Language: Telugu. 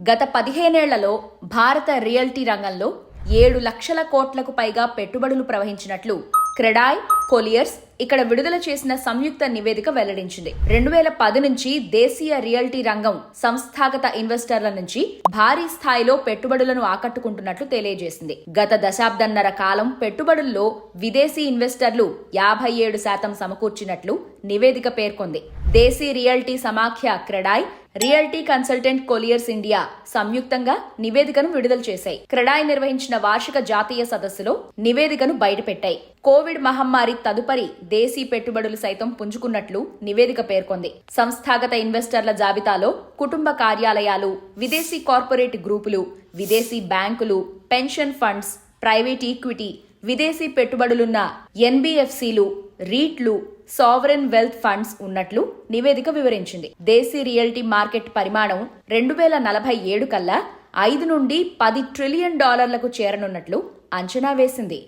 గత 15 ఏళ్లలో భారత రియల్టీ రంగంలో 7 లక్షల కోట్లకు పైగా పెట్టుబడులు ప్రవహించినట్లు క్రెడాయ్ కొలియర్స్ ఇక్కడ విడుదల చేసిన సంయుక్త నివేదిక వెల్లడించింది. 2010 నుంచి దేశీయ రియల్టీ రంగం సంస్థాగత ఇన్వెస్టర్ల నుంచి భారీ స్థాయిలో పెట్టుబడులను ఆకట్టుకుంటున్నట్లు తెలియజేసింది. గత దశాబ్దన్నర కాలం పెట్టుబడుల్లో విదేశీ ఇన్వెస్టర్లు 57% సమకూర్చినట్లు నివేదిక పేర్కొంది. దేశీ రియల్టీ సమాఖ్య CREDAI, realty consultant Colliers India సంయుక్తంగా నివేదికను విడుదల చేశాయి. క్రెడాయ్ నిర్వహించిన వార్షిక జాతీయ సదస్సులో నివేదికను బయటపెట్టాయి. కోవిడ్ మహమ్మారి తదుపరి దేశీ పెట్టుబడులు సైతం పుంజుకున్నట్లు నివేదిక పేర్కొంది. సంస్థాగత ఇన్వెస్టర్ల జాబితాలో కుటుంబ కార్యాలయాలు, విదేశీ కార్పొరేట్ గ్రూపులు, విదేశీ బ్యాంకులు, పెన్షన్ ఫండ్స్, ప్రైవేట్ ఈక్విటీ, విదేశీ పెట్టుబడులున్న ఎన్బిఎఫ్సిలు, రీట్లు, సావరెన్ వెల్త్ ఫండ్స్ ఉన్నట్లు నివేదిక వివరించింది. దేశీ రియల్టీ మార్కెట్ పరిమాణం 2047 కల్లా $5 నుండి $10 ట్రిలియన్ చేరనున్నట్లు అంచనా వేసింది.